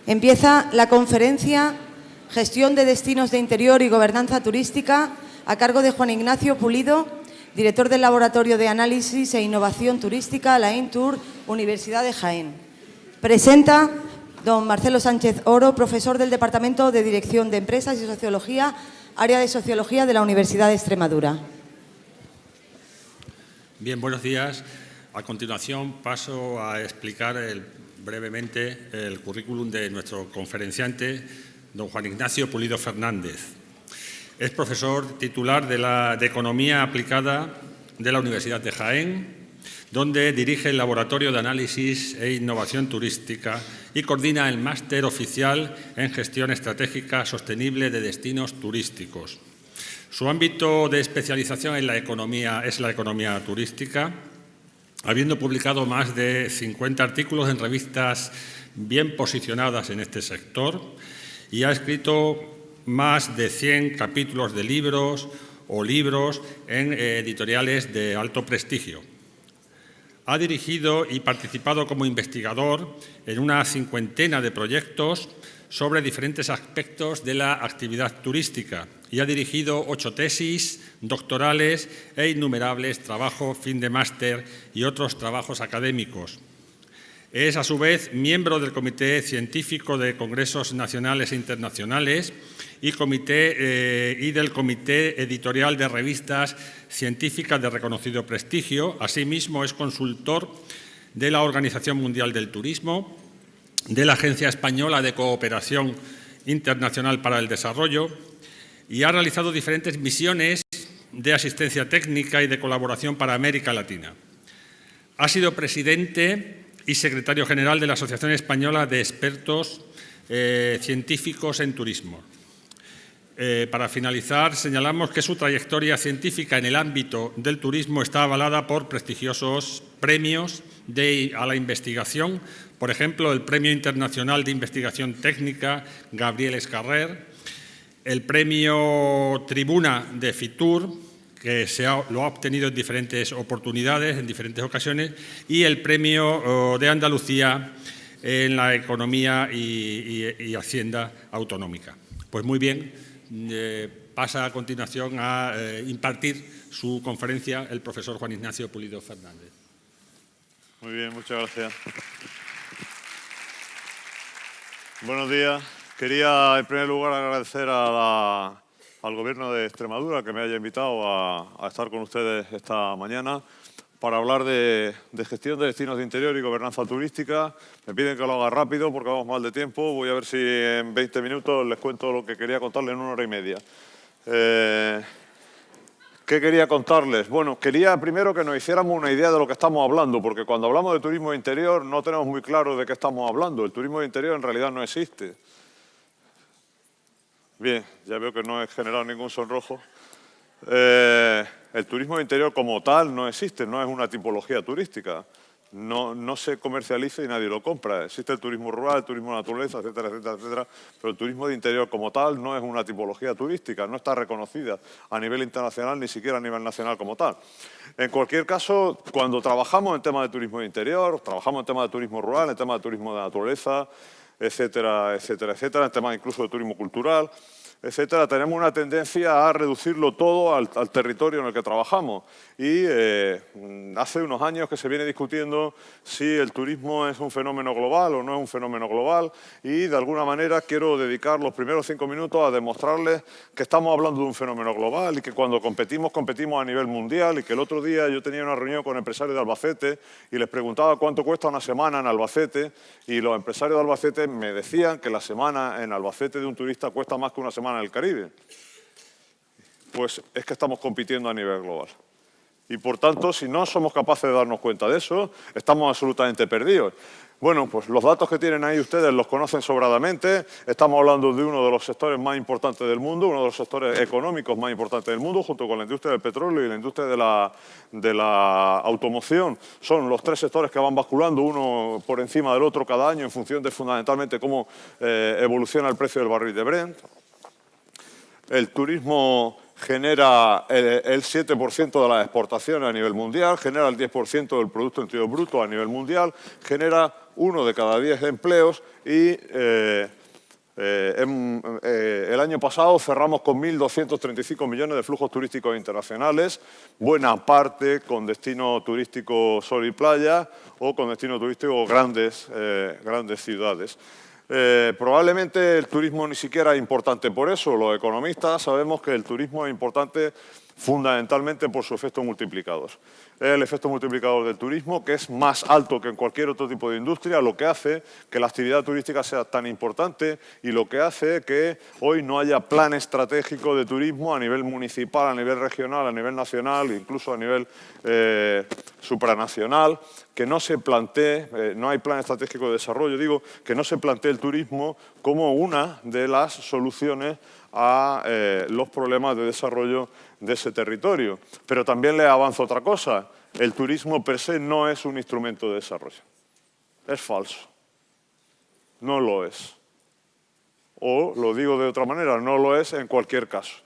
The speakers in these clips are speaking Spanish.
Empieza la conferencia Gestión de Destinos de Interior y Gobernanza Turística a cargo de Juan Ignacio Pulido, director del Laboratorio de Análisis e Innovación Turística, la INTUR, Universidad de Jaén. Presenta don Marcelo Sánchez Oro, profesor del Departamento de Dirección de Empresas y Sociología, área de Sociología de la Universidad de Extremadura. Bien, buenos días. A continuación paso a explicar brevemente el currículum de nuestro conferenciante, don Juan Ignacio Pulido Fernández. Es profesor titular de Economía Aplicada de la Universidad de Jaén, donde dirige el Laboratorio de Análisis e Innovación Turística y coordina el Máster Oficial en Gestión Estratégica Sostenible de Destinos Turísticos. Su ámbito de especialización es la economía turística, habiendo publicado más de 50 artículos en revistas bien posicionadas en este sector y ha escrito más de 100 capítulos de libros en editoriales de alto prestigio. Ha dirigido y participado como investigador en una cincuentena de proyectos sobre diferentes aspectos de la actividad turística y ha dirigido 8 tesis doctorales e innumerables trabajos fin de máster y otros trabajos académicos. Es, a su vez, miembro del Comité Científico de Congresos Nacionales e Internacionales y del Comité Editorial de Revistas Científicas de reconocido prestigio. Asimismo, es consultor de la Organización Mundial del Turismo, de la Agencia Española de Cooperación Internacional para el Desarrollo y ha realizado diferentes misiones de asistencia técnica y de colaboración para América Latina. Ha sido presidente y secretario general de la Asociación Española de Expertos Científicos en Turismo. Para finalizar, señalamos que su trayectoria científica en el ámbito del turismo está avalada por prestigiosos premios a la investigación, por ejemplo, el Premio Internacional de Investigación Técnica Gabriel Escarrer, el Premio Tribuna de Fitur, que lo ha obtenido en diferentes oportunidades, en diferentes ocasiones, y el Premio de Andalucía en la Economía y Hacienda Autonómica. Pues muy bien, pasa a continuación a impartir su conferencia el profesor Juan Ignacio Pulido Fernández. Muy bien, muchas gracias. Buenos días. Quería, en primer lugar, agradecer al Gobierno de Extremadura que me haya invitado a estar con ustedes esta mañana para hablar de gestión de destinos de interior y gobernanza turística. Me piden que lo haga rápido porque vamos mal de tiempo. Voy a ver si en 20 minutos les cuento lo que quería contarles en 1 hora y media. ¿Qué quería contarles? Bueno, quería primero que nos hiciéramos una idea de lo que estamos hablando, porque cuando hablamos de turismo de interior no tenemos muy claro de qué estamos hablando. El turismo de interior en realidad no existe. Bien, ya veo que no he generado ningún sonrojo. El turismo de interior como tal no existe, no es una tipología turística. No se comercializa y nadie lo compra. Existe el turismo rural, el turismo de naturaleza, etcétera, etcétera, etcétera. Pero el turismo de interior como tal no es una tipología turística, no está reconocida a nivel internacional, ni siquiera a nivel nacional como tal. En cualquier caso, cuando trabajamos en temas de turismo de interior, trabajamos en temas de turismo rural, en temas de turismo de naturaleza, etcétera, etcétera, etcétera, en temas incluso de turismo cultural, etcétera, tenemos una tendencia a reducirlo todo al territorio en el que trabajamos. Y hace unos años que se viene discutiendo si el turismo es un fenómeno global o no es un fenómeno global, y de alguna manera quiero dedicar los primeros 5 minutos a demostrarles que estamos hablando de un fenómeno global y que cuando competimos a nivel mundial, y que el otro día yo tenía una reunión con empresarios de Albacete y les preguntaba cuánto cuesta una semana en Albacete, y los empresarios de Albacete me decían que la semana en Albacete de un turista cuesta más que una semana en el Caribe. Pues es que estamos compitiendo a nivel global. Y por tanto, si no somos capaces de darnos cuenta de eso, estamos absolutamente perdidos. Bueno, pues los datos que tienen ahí ustedes los conocen sobradamente. Estamos hablando de uno de los sectores más importantes del mundo, uno de los sectores económicos más importantes del mundo, junto con la industria del petróleo y la industria de la automoción. Son los 3 sectores que van basculando uno por encima del otro cada año en función de fundamentalmente cómo evoluciona el precio del barril de Brent. El turismo genera el 7% de las exportaciones a nivel mundial, genera el 10% del Producto Interior Bruto a nivel mundial, genera 1 de cada 10 empleos y el año pasado cerramos con 1.235 millones de flujos turísticos internacionales, buena parte con destino turístico sol y playa o con destino turístico grandes ciudades. Probablemente el turismo ni siquiera es importante por eso. Los economistas sabemos que el turismo es importante fundamentalmente por su efecto multiplicador. Es el efecto multiplicador del turismo, que es más alto que en cualquier otro tipo de industria, lo que hace que la actividad turística sea tan importante y lo que hace que hoy no haya plan estratégico de turismo a nivel municipal, a nivel regional, a nivel nacional, incluso a nivel supranacional, que no se plantee, no hay plan estratégico de desarrollo, digo, que no se plantee el turismo como una de las soluciones a los problemas de desarrollo de ese territorio. Pero también le avanzo otra cosa, el turismo per se no es un instrumento de desarrollo. Es falso. No lo es. O, lo digo de otra manera, no lo es en cualquier caso.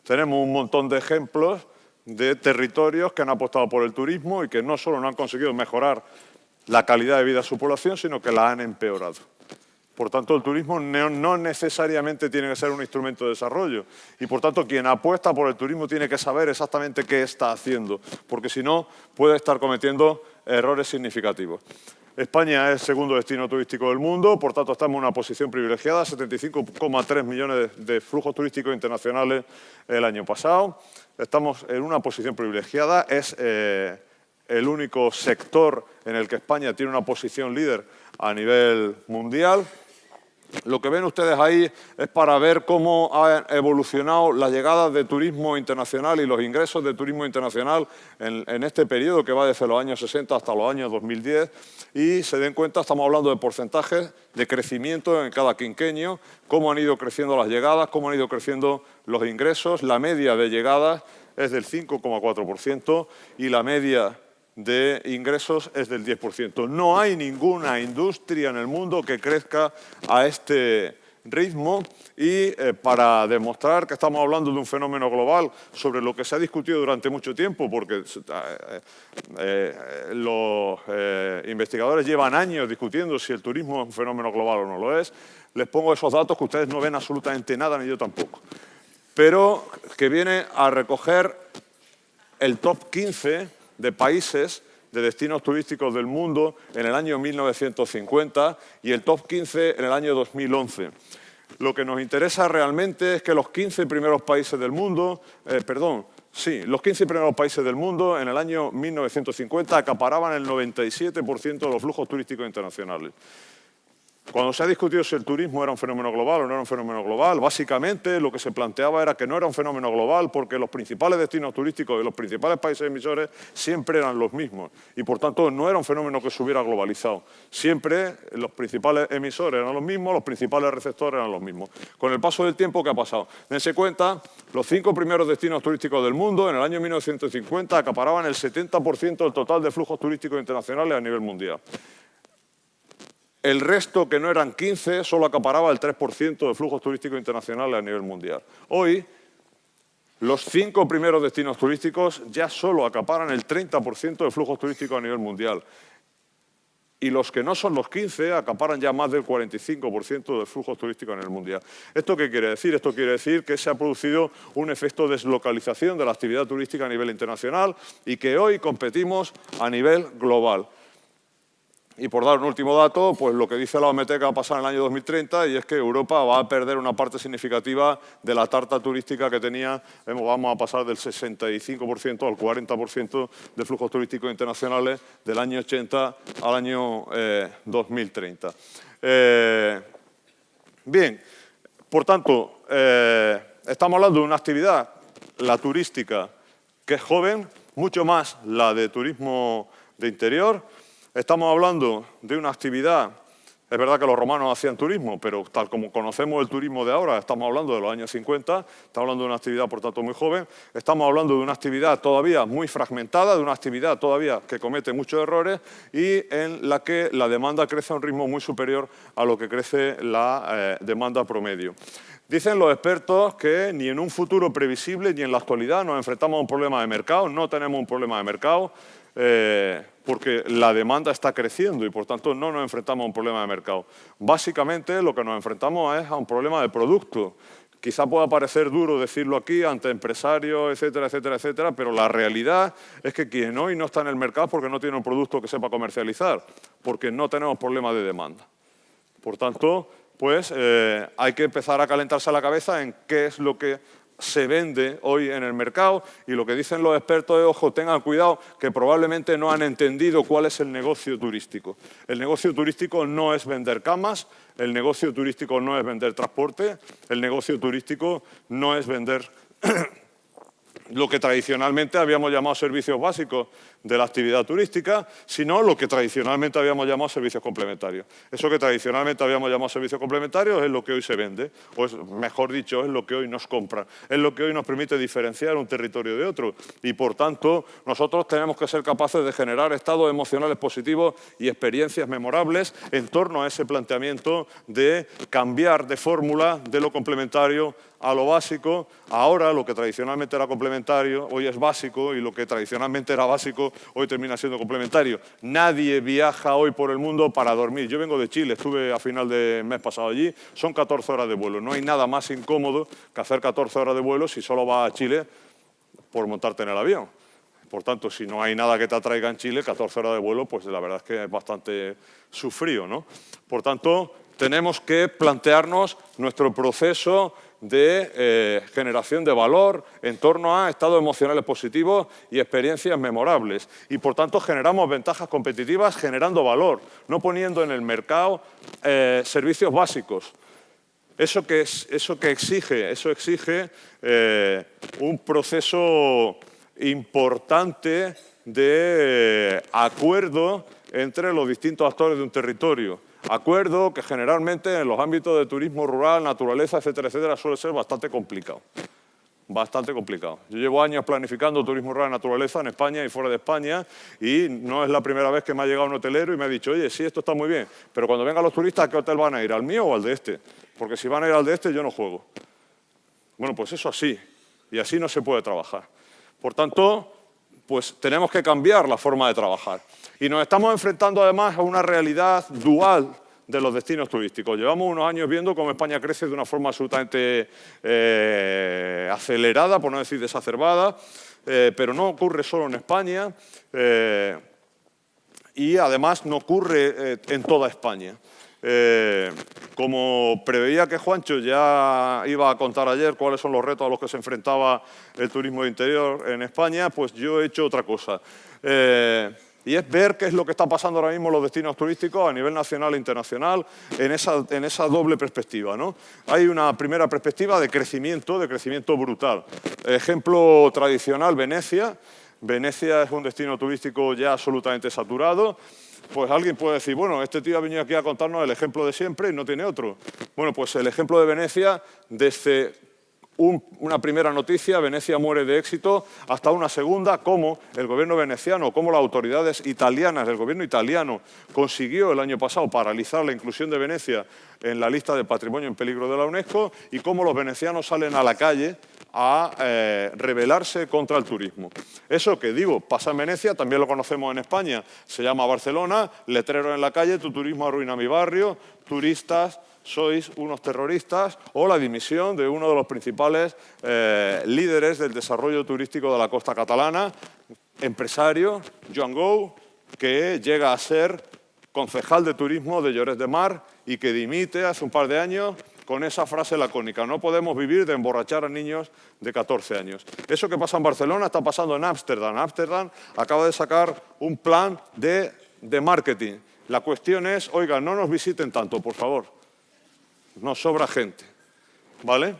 Tenemos un montón de ejemplos de territorios que han apostado por el turismo y que no solo no han conseguido mejorar la calidad de vida de su población, sino que la han empeorado. Por tanto, el turismo no necesariamente tiene que ser un instrumento de desarrollo y, por tanto, quien apuesta por el turismo tiene que saber exactamente qué está haciendo, porque si no, puede estar cometiendo errores significativos. España es el segundo destino turístico del mundo, por tanto, estamos en una posición privilegiada, 75,3 millones de flujos turísticos internacionales el año pasado. Estamos en una posición privilegiada, es el único sector en el que España tiene una posición líder a nivel mundial. Lo que ven ustedes ahí es para ver cómo ha evolucionado la llegada de turismo internacional y los ingresos de turismo internacional en este periodo que va desde los años 60 hasta los años 2010 y se den cuenta, estamos hablando de porcentajes de crecimiento en cada quinquenio, cómo han ido creciendo las llegadas, cómo han ido creciendo los ingresos. La media de llegadas es del 5,4% y la media de ingresos es del 10%. No hay ninguna industria en el mundo que crezca a este ritmo y para demostrar que estamos hablando de un fenómeno global sobre lo que se ha discutido durante mucho tiempo, porque los investigadores llevan años discutiendo si el turismo es un fenómeno global o no lo es, les pongo esos datos que ustedes no ven absolutamente nada, ni yo tampoco, pero que viene a recoger el top 15 de países, de destinos turísticos del mundo en el año 1950 y el top 15 en el año 2011. Lo que nos interesa realmente es que los 15 primeros países del mundo, los 15 primeros países del mundo en el año 1950 acaparaban el 97% de los flujos turísticos internacionales. Cuando se ha discutido si el turismo era un fenómeno global o no era un fenómeno global, básicamente lo que se planteaba era que no era un fenómeno global porque los principales destinos turísticos de los principales países emisores siempre eran los mismos y, por tanto, no era un fenómeno que se hubiera globalizado. Siempre los principales emisores eran los mismos, los principales receptores eran los mismos. Con el paso del tiempo, ¿qué ha pasado? Dense cuenta, los 5 primeros destinos turísticos del mundo en el año 1950 acaparaban el 70% del total de flujos turísticos internacionales a nivel mundial. El resto, que no eran 15, solo acaparaba el 3% de flujos turísticos internacionales a nivel mundial. Hoy, los 5 primeros destinos turísticos ya solo acaparan el 30% de flujos turísticos a nivel mundial. Y los que no son los 15 acaparan ya más del 45% de flujos turísticos a nivel mundial. ¿Esto qué quiere decir? Esto quiere decir que se ha producido un efecto de deslocalización de la actividad turística a nivel internacional y que hoy competimos a nivel global. Y por dar un último dato, pues lo que dice la OMT que va a pasar en el año 2030 y es que Europa va a perder una parte significativa de la tarta turística que tenía. Vamos a pasar del 65% al 40% de flujos turísticos internacionales del año 80 al año 2030. Bien, por tanto, estamos hablando de una actividad, la turística, que es joven, mucho más la de turismo de interior. Estamos hablando de una actividad Es verdad que los romanos hacían turismo, pero tal como conocemos el turismo de ahora, estamos hablando de los años 50, estamos hablando de una actividad, por tanto, muy joven, estamos hablando de una actividad todavía muy fragmentada, de una actividad todavía que comete muchos errores y en la que la demanda crece a un ritmo muy superior a lo que crece la demanda promedio. Dicen los expertos que ni en un futuro previsible ni en la actualidad nos enfrentamos a un problema de mercado, no tenemos un problema de mercado, porque la demanda está creciendo y, por tanto, no nos enfrentamos a un problema de mercado. Básicamente, lo que nos enfrentamos es a un problema de producto. Quizá pueda parecer duro decirlo aquí ante empresarios, etcétera, etcétera, etcétera, pero la realidad es que quien hoy no está en el mercado es porque no tiene un producto que sepa comercializar, porque no tenemos problema de demanda. Por tanto, pues hay que empezar a calentarse la cabeza en qué es lo que se vende hoy en el mercado y lo que dicen los expertos es, ojo, tengan cuidado, que probablemente no han entendido cuál es el negocio turístico. El negocio turístico no es vender camas, el negocio turístico no es vender transporte, el negocio turístico no es vender lo que tradicionalmente habíamos llamado servicios básicos de la actividad turística, sino lo que tradicionalmente habíamos llamado servicios complementarios. Eso que tradicionalmente habíamos llamado servicios complementarios es lo que hoy se vende, o es, mejor dicho, es lo que hoy nos compran, es lo que hoy nos permite diferenciar un territorio de otro. Y, por tanto, nosotros tenemos que ser capaces de generar estados emocionales positivos y experiencias memorables en torno a ese planteamiento de cambiar de fórmula de lo complementario a lo básico. Ahora lo que tradicionalmente era complementario hoy es básico y lo que tradicionalmente era básico hoy termina siendo complementario. Nadie viaja hoy por el mundo para dormir. Yo vengo de Chile, estuve a final del mes pasado allí, son 14 horas de vuelo. No hay nada más incómodo que hacer 14 horas de vuelo si solo vas a Chile por montarte en el avión. Por tanto, si no hay nada que te atraiga en Chile, 14 horas de vuelo, pues la verdad es que es bastante sufrido, ¿no? Por tanto, tenemos que plantearnos nuestro proceso de generación de valor en torno a estados emocionales positivos y experiencias memorables. Y, por tanto, generamos ventajas competitivas generando valor, no poniendo en el mercado servicios básicos. Eso exige un proceso importante de acuerdo entre los distintos actores de un territorio. Acuerdo que generalmente en los ámbitos de turismo rural, naturaleza, etcétera, etcétera, suele ser bastante complicado. Bastante complicado. Yo llevo años planificando turismo rural y naturaleza en España y fuera de España y no es la primera vez que me ha llegado un hotelero y me ha dicho, oye, sí, esto está muy bien, pero cuando vengan los turistas, ¿a qué hotel van a ir? ¿Al mío o al de este? Porque si van a ir al de este, yo no juego. Bueno, pues eso así. Y así no se puede trabajar. Por tanto, pues tenemos que cambiar la forma de trabajar. Y nos estamos enfrentando además a una realidad dual de los destinos turísticos. Llevamos unos años viendo cómo España crece de una forma absolutamente acelerada, por no decir exacerbada, pero no ocurre solo en España y además no ocurre en toda España. Como preveía que Juancho ya iba a contar ayer cuáles son los retos a los que se enfrentaba el turismo de interior en España, pues yo he hecho otra cosa. Y es ver qué es lo que está pasando ahora mismo en los destinos turísticos a nivel nacional e internacional en esa doble perspectiva, ¿no? Hay una primera perspectiva de crecimiento brutal. Ejemplo tradicional, Venecia. Venecia es un destino turístico ya absolutamente saturado. Pues alguien puede decir, bueno, este tío ha venido aquí a contarnos el ejemplo de siempre y no tiene otro. Bueno, pues el ejemplo de Venecia, desde una primera noticia, Venecia muere de éxito, hasta una segunda, cómo el gobierno veneciano, cómo las autoridades italianas, el gobierno italiano, consiguió el año pasado paralizar la inclusión de Venecia en la lista de patrimonio en peligro de la UNESCO y cómo los venecianos salen a la calle a rebelarse contra el turismo. Eso que digo, pasa en Venecia, también lo conocemos en España, se llama Barcelona, letrero en la calle, tu turismo arruina mi barrio, turistas, sois unos terroristas, o la dimisión de uno de los principales líderes del desarrollo turístico de la costa catalana, empresario, Joan Gou, que llega a ser concejal de turismo de Lloret de Mar y que dimite hace un par de años con esa frase lacónica, no podemos vivir de emborrachar a niños de 14 años. Eso que pasa en Barcelona está pasando en Ámsterdam. Ámsterdam acaba de sacar un plan de marketing. La cuestión es, oiga, no nos visiten tanto, por favor. Nos sobra gente, ¿vale?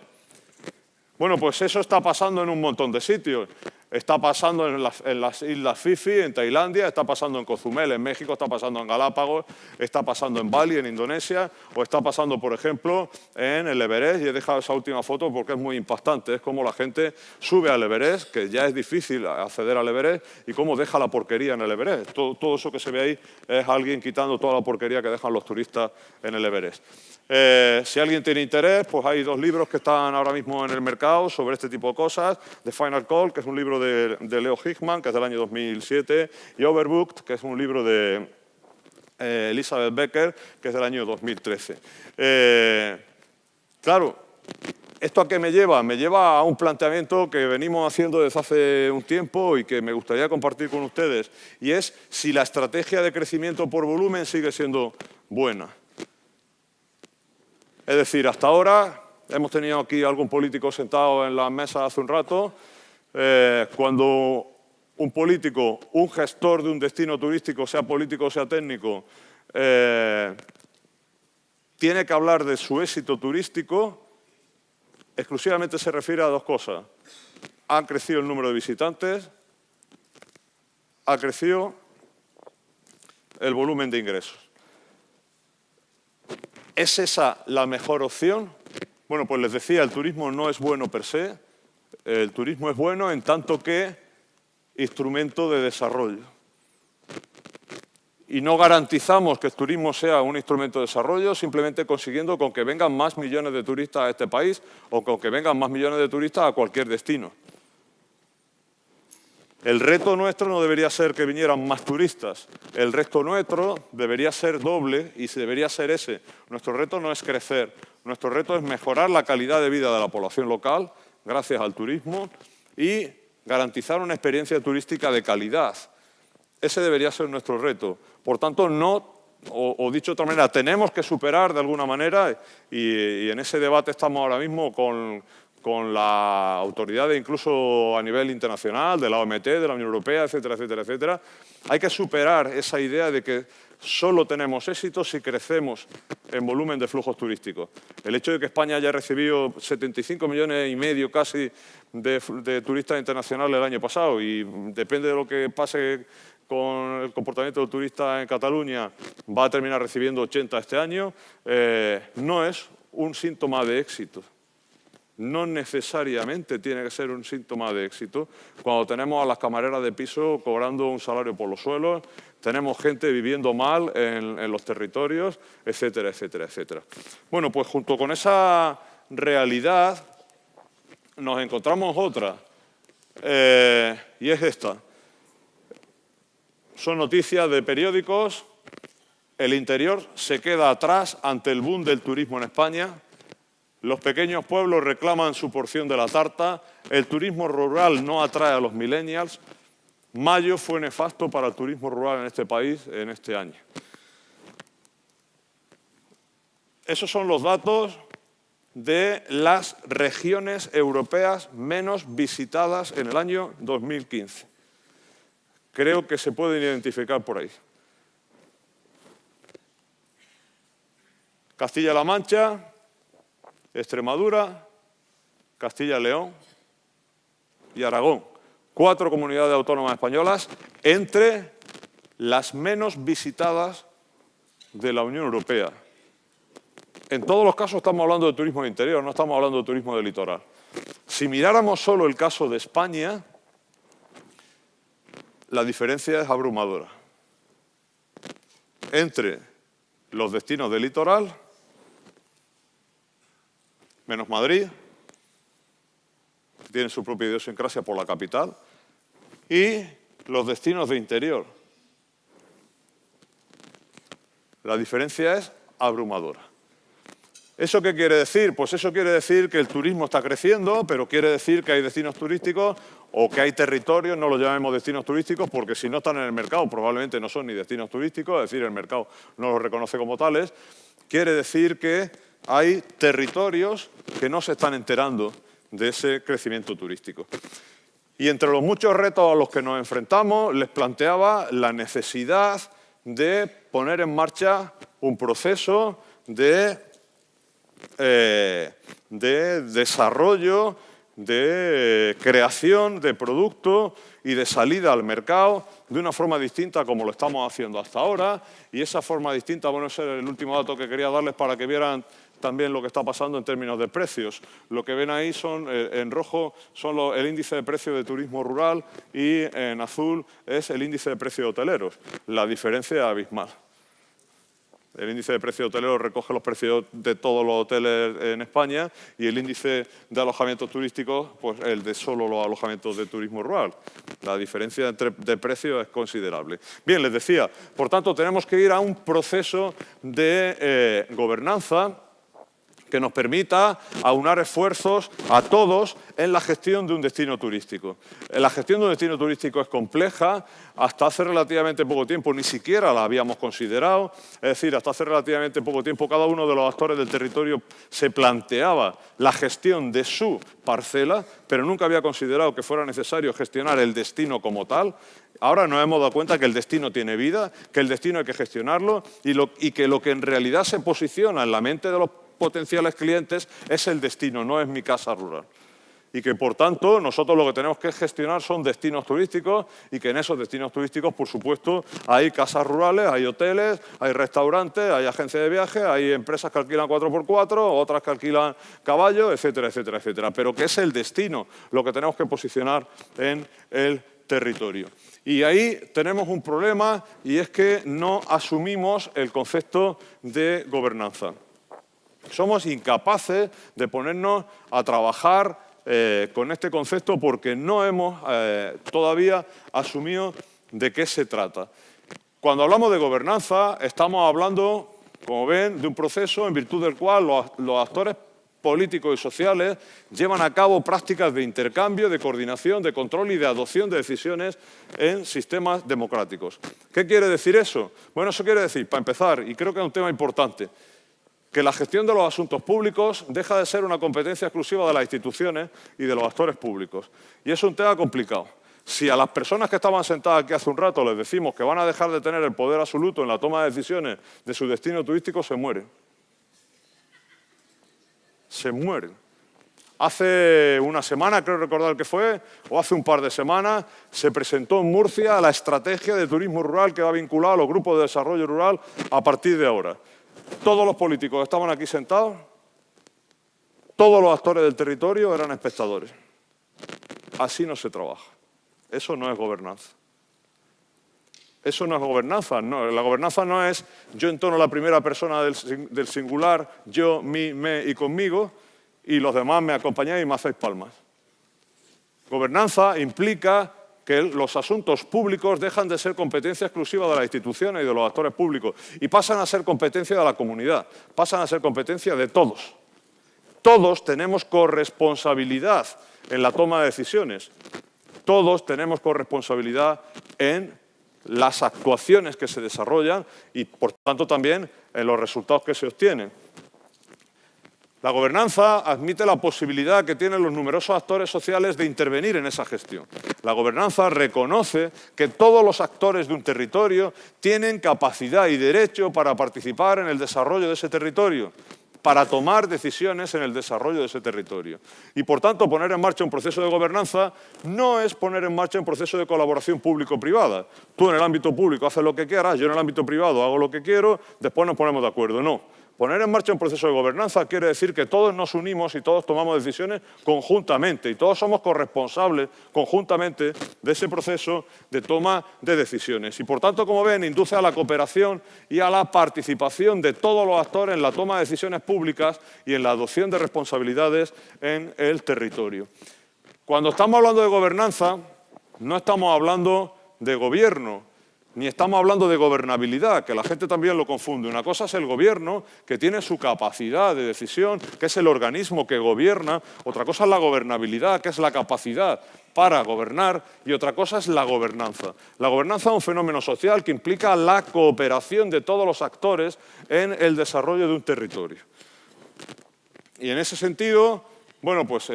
Bueno, pues eso está pasando en un montón de sitios. Está pasando en las Islas Fifi, en Tailandia, está pasando en Cozumel, en México, está pasando en Galápagos, está pasando en Bali, en Indonesia, o está pasando, por ejemplo, en el Everest. Y he dejado esa última foto porque es muy impactante. Es como la gente sube al Everest, que ya es difícil acceder al Everest, y cómo deja la porquería en el Everest. Todo eso que se ve ahí es alguien quitando toda la porquería que dejan los turistas en el Everest. Si alguien tiene interés, pues hay 2 libros que están ahora mismo en el mercado sobre este tipo de cosas. The Final Call, que es un libro de Leo Hickman, que es del año 2007, y Overbooked, que es un libro de Elizabeth Becker, que es del año 2013. Claro, ¿esto a qué me lleva? Me lleva a un planteamiento que venimos haciendo desde hace un tiempo y que me gustaría compartir con ustedes, y es si la estrategia de crecimiento por volumen sigue siendo buena. Es decir, hasta ahora hemos tenido aquí algún político sentado en la mesa hace un rato. Cuando un político, un gestor de un destino turístico, sea político o sea técnico, tiene que hablar de su éxito turístico, exclusivamente se refiere a 2 cosas. Ha crecido el número de visitantes, ha crecido el volumen de ingresos. ¿Es esa la mejor opción? Bueno, pues les decía, el turismo no es bueno per se. El turismo es bueno en tanto que instrumento de desarrollo. Y no garantizamos que el turismo sea un instrumento de desarrollo simplemente consiguiendo con que vengan más millones de turistas a este país o con que vengan más millones de turistas a cualquier destino. El reto nuestro no debería ser que vinieran más turistas. El reto nuestro debería ser doble y debería ser ese. Nuestro reto no es crecer. Nuestro reto es mejorar la calidad de vida de la población local gracias al turismo y garantizar una experiencia turística de calidad. Ese debería ser nuestro reto. Por tanto, o dicho de otra manera, tenemos que superar de alguna manera, y en ese debate estamos ahora mismo con la autoridad incluso a nivel internacional, de la OMT, de la Unión Europea, etcétera, etcétera, etcétera. Hay que superar esa idea de que solo tenemos éxito si crecemos en volumen de flujos turísticos. El hecho de que España haya recibido 75,5 millones casi de turistas internacionales el año pasado, y depende de lo que pase con el comportamiento del turista en Cataluña, va a terminar recibiendo 80 este año, no es un síntoma de éxito. No necesariamente tiene que ser un síntoma de éxito. Cuando tenemos a las camareras de piso cobrando un salario por los suelos, tenemos gente viviendo mal en los territorios, etcétera, etcétera, etcétera. Bueno, pues junto con esa realidad nos encontramos otra, y es esta. Son noticias de periódicos. El interior se queda atrás ante el boom del turismo en España. Los pequeños pueblos reclaman su porción de la tarta. El turismo rural no atrae a los millennials. Mayo fue nefasto para el turismo rural en este país en este año. Esos son los datos de las regiones europeas menos visitadas en el año 2015. Creo que se pueden identificar por ahí. Castilla-La Mancha, Extremadura, Castilla y León y Aragón. 4 comunidades autónomas españolas entre las menos visitadas de la Unión Europea. En todos los casos estamos hablando de turismo de interior, no estamos hablando de turismo de litoral. Si miráramos solo el caso de España, la diferencia es abrumadora. Entre los destinos del litoral, menos Madrid, que tiene su propia idiosincrasia por la capital, y los destinos de interior. La diferencia es abrumadora. ¿Eso qué quiere decir? Pues eso quiere decir que el turismo está creciendo, pero quiere decir que hay destinos turísticos o que hay territorios, no los llamemos destinos turísticos, porque si no están en el mercado probablemente no son ni destinos turísticos, es decir, el mercado no los reconoce como tales. Quiere decir que hay territorios que no se están enterando de ese crecimiento turístico. Y entre los muchos retos a los que nos enfrentamos, les planteaba la necesidad de poner en marcha un proceso de desarrollo de creación de producto y de salida al mercado de una forma distinta como lo estamos haciendo hasta ahora. Y esa forma distinta, bueno, ese es el último dato que quería darles para que vieran también lo que está pasando en términos de precios. Lo que ven ahí son, en rojo, son el índice de precio de turismo rural y en azul es el índice de precio de hoteleros. La diferencia es abismal. El índice de precio hotelero recoge los precios de todos los hoteles en España y el índice de alojamientos turísticos, pues el de solo los alojamientos de turismo rural. La diferencia de precios es considerable. Bien, les decía, por tanto, tenemos que ir a un proceso de gobernanza que nos permita aunar esfuerzos a todos en la gestión de un destino turístico. La gestión de un destino turístico es compleja, hasta hace relativamente poco tiempo ni siquiera la habíamos considerado, es decir, hasta hace relativamente poco tiempo cada uno de los actores del territorio se planteaba la gestión de su parcela, pero nunca había considerado que fuera necesario gestionar el destino como tal. Ahora nos hemos dado cuenta que el destino tiene vida, que el destino hay que gestionarlo y que lo que en realidad se posiciona en la mente de los potenciales clientes es el destino, no es mi casa rural. Y que, por tanto, nosotros lo que tenemos que gestionar son destinos turísticos y que en esos destinos turísticos, por supuesto, hay casas rurales, hay hoteles, hay restaurantes, hay agencias de viaje, hay empresas que alquilan 4x4, otras que alquilan caballos, etcétera, etcétera, etcétera. Pero que es el destino lo que tenemos que posicionar en el territorio. Y ahí tenemos un problema y es que no asumimos el concepto de gobernanza. Somos incapaces de ponernos a trabajar con este concepto porque no hemos todavía asumido de qué se trata. Cuando hablamos de gobernanza, estamos hablando, como ven, de un proceso en virtud del cual los actores políticos y sociales llevan a cabo prácticas de intercambio, de coordinación, de control y de adopción de decisiones en sistemas democráticos. ¿Qué quiere decir eso? Bueno, eso quiere decir, para empezar, y creo que es un tema importante, que la gestión de los asuntos públicos deja de ser una competencia exclusiva de las instituciones y de los actores públicos. Y es un tema complicado. Si a las personas que estaban sentadas aquí hace un rato les decimos que van a dejar de tener el poder absoluto en la toma de decisiones de su destino turístico, se mueren. Se mueren. Hace una semana, creo recordar que fue, o hace un par de semanas, se presentó en Murcia la estrategia de turismo rural que va vinculada a los grupos de desarrollo rural a partir de ahora. Todos los políticos que estaban aquí sentados, todos los actores del territorio eran espectadores. Así no se trabaja. Eso no es gobernanza. Eso no es gobernanza. No, la gobernanza no es yo entono la primera persona del singular, yo, mí, me y conmigo, y los demás me acompañáis y me hacéis palmas. Gobernanza implica que los asuntos públicos dejan de ser competencia exclusiva de las instituciones y de los actores públicos y pasan a ser competencia de la comunidad, pasan a ser competencia de todos. Todos tenemos corresponsabilidad en la toma de decisiones. Todos tenemos corresponsabilidad en las actuaciones que se desarrollan y, por tanto, también en los resultados que se obtienen. La gobernanza admite la posibilidad que tienen los numerosos actores sociales de intervenir en esa gestión. La gobernanza reconoce que todos los actores de un territorio tienen capacidad y derecho para participar en el desarrollo de ese territorio, para tomar decisiones en el desarrollo de ese territorio. Y, por tanto, poner en marcha un proceso de gobernanza no es poner en marcha un proceso de colaboración público-privada. Tú en el ámbito público haces lo que quieras, yo en el ámbito privado hago lo que quiero, después nos ponemos de acuerdo. No. Poner en marcha un proceso de gobernanza quiere decir que todos nos unimos y todos tomamos decisiones conjuntamente y todos somos corresponsables conjuntamente de ese proceso de toma de decisiones. Y, por tanto, como ven, induce a la cooperación y a la participación de todos los actores en la toma de decisiones públicas y en la adopción de responsabilidades en el territorio. Cuando estamos hablando de gobernanza, no estamos hablando de gobierno, ni estamos hablando de gobernabilidad, que la gente también lo confunde. Una cosa es el gobierno, que tiene su capacidad de decisión, que es el organismo que gobierna. Otra cosa es la gobernabilidad, que es la capacidad para gobernar. Y otra cosa es la gobernanza. La gobernanza es un fenómeno social que implica la cooperación de todos los actores en el desarrollo de un territorio. Y en ese sentido, bueno, pues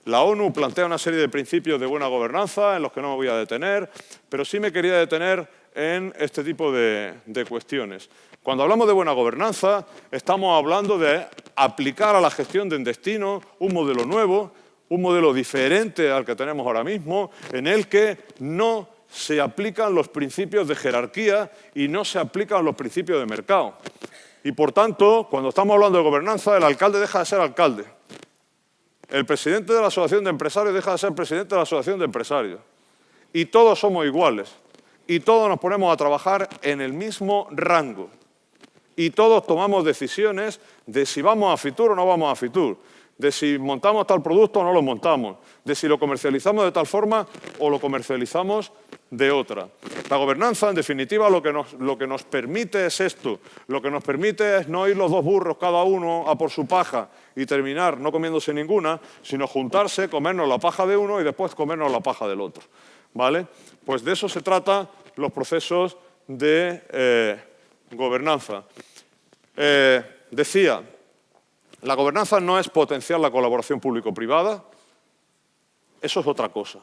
la ONU plantea una serie de principios de buena gobernanza en los que no me voy a detener, pero sí me quería detener en este tipo de cuestiones. Cuando hablamos de buena gobernanza, estamos hablando de aplicar a la gestión de destino un modelo nuevo, un modelo diferente al que tenemos ahora mismo, en el que no se aplican los principios de jerarquía y no se aplican los principios de mercado. Y, por tanto, cuando estamos hablando de gobernanza, el alcalde deja de ser alcalde. El presidente de la asociación de empresarios deja de ser presidente de la asociación de empresarios. Y todos somos iguales. Y todos nos ponemos a trabajar en el mismo rango. Y todos tomamos decisiones de si vamos a Fitur o no vamos a Fitur, de si montamos tal producto o no lo montamos, de si lo comercializamos de tal forma o lo comercializamos de otra. La gobernanza, en definitiva, lo que nos permite es esto. Lo que nos permite es no ir los dos burros cada uno a por su paja y terminar no comiéndose ninguna, sino juntarse, comernos la paja de uno y después comernos la paja del otro. ¿Vale? Pues de eso se trata los procesos de gobernanza. Decía, la gobernanza no es potenciar la colaboración público-privada, eso es otra cosa.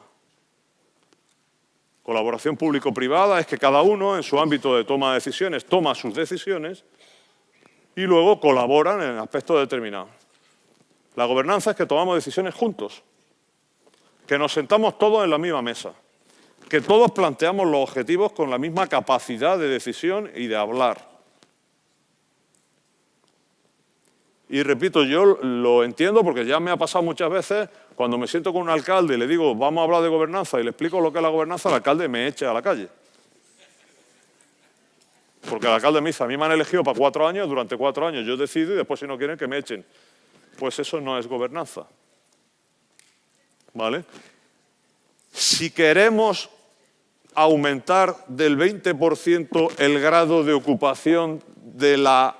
Colaboración público-privada es que cada uno en su ámbito de toma de decisiones toma sus decisiones y luego colaboran en aspectos determinados. La gobernanza es que tomamos decisiones juntos, que nos sentamos todos en la misma mesa, que todos planteamos los objetivos con la misma capacidad de decisión y de hablar. Y repito, yo lo entiendo porque ya me ha pasado muchas veces cuando me siento con un alcalde y le digo vamos a hablar de gobernanza y le explico lo que es la gobernanza, el alcalde me echa a la calle. Porque el alcalde me dice, a mí me han elegido para 4 años, durante 4 años yo decido y después si no quieren que me echen. Pues eso no es gobernanza. ¿Vale? Si queremos aumentar del 20% el grado de ocupación de los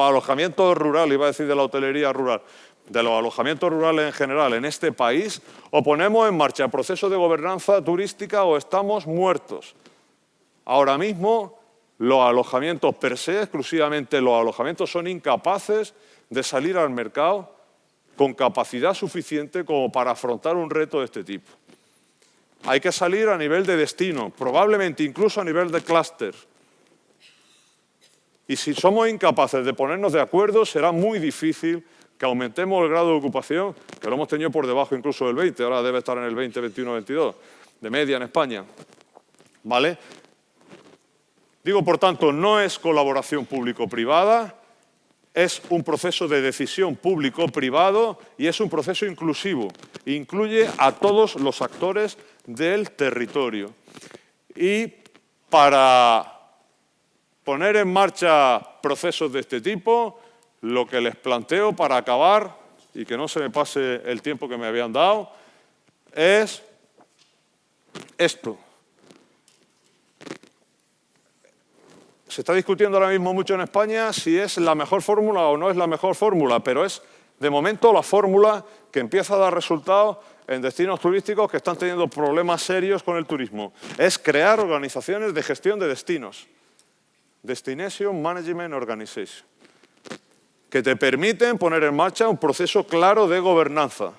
alojamientos rurales, iba a decir de la hotelería rural, de los alojamientos rurales en general en este país, o ponemos en marcha procesos de gobernanza turística o estamos muertos. Ahora mismo los alojamientos per se, exclusivamente los alojamientos, son incapaces de salir al mercado con capacidad suficiente como para afrontar un reto de este tipo. Hay que salir a nivel de destino, probablemente incluso a nivel de clúster. Y si somos incapaces de ponernos de acuerdo, será muy difícil que aumentemos el grado de ocupación, que lo hemos tenido por debajo incluso del 20, ahora debe estar en el 20, 21, 22, de media en España. ¿Vale? Digo, por tanto, no es colaboración público-privada, es un proceso de decisión público-privado y es un proceso inclusivo. Incluye a todos los actores del territorio. Y para poner en marcha procesos de este tipo, lo que les planteo para acabar, y que no se me pase el tiempo que me habían dado, es esto. Se está discutiendo ahora mismo mucho en España si es la mejor fórmula o no es la mejor fórmula, pero es de momento la fórmula que empieza a dar resultados en destinos turísticos que están teniendo problemas serios con el turismo. Es crear organizaciones de gestión de destinos. Destination Management Organization, que te permiten poner en marcha un proceso claro de gobernanza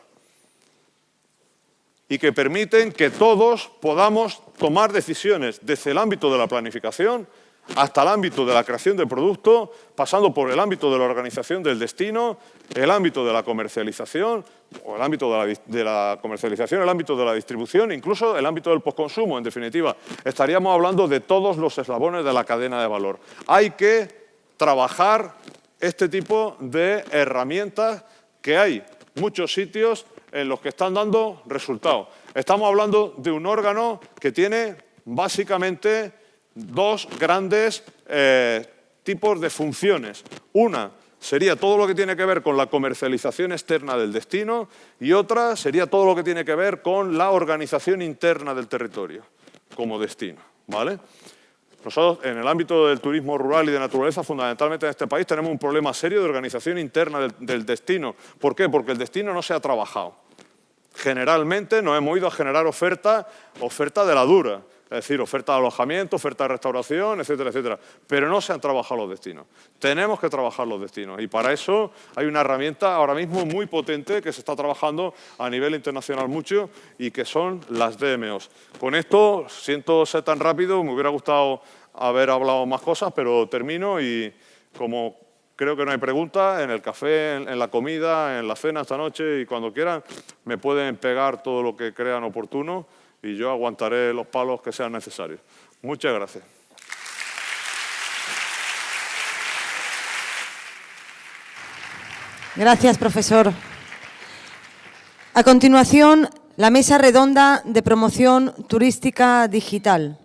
y que permiten que todos podamos tomar decisiones desde el ámbito de la planificación hasta el ámbito de la creación de producto, pasando por el ámbito de la organización del destino, el ámbito de la comercialización, o el ámbito de la comercialización, el ámbito de la distribución, incluso el ámbito del postconsumo. En definitiva, estaríamos hablando de todos los eslabones de la cadena de valor. Hay que trabajar este tipo de herramientas que hay muchos sitios en los que están dando resultados. Estamos hablando de un órgano que tiene básicamente 2 grandes tipos de funciones. Una sería todo lo que tiene que ver con la comercialización externa del destino y otra sería todo lo que tiene que ver con la organización interna del territorio como destino. ¿Vale? Nosotros, en el ámbito del turismo rural y de naturaleza, fundamentalmente en este país, tenemos un problema serio de organización interna del destino. ¿Por qué? Porque el destino no se ha trabajado. Generalmente nos hemos ido a generar oferta de la dura. Es decir, oferta de alojamiento, oferta de restauración, etcétera, etcétera. Pero no se han trabajado los destinos. Tenemos que trabajar los destinos. Y para eso hay una herramienta ahora mismo muy potente que se está trabajando a nivel internacional mucho y que son las DMOs. Con esto, siento ser tan rápido, me hubiera gustado haber hablado más cosas, pero termino y como Creo que no hay preguntas, en el café, en la comida, en la cena esta noche y cuando quieran me pueden pegar todo lo que crean oportuno y yo aguantaré los palos que sean necesarios. Muchas gracias. Gracias, profesor. A continuación, la mesa redonda de promoción turística digital.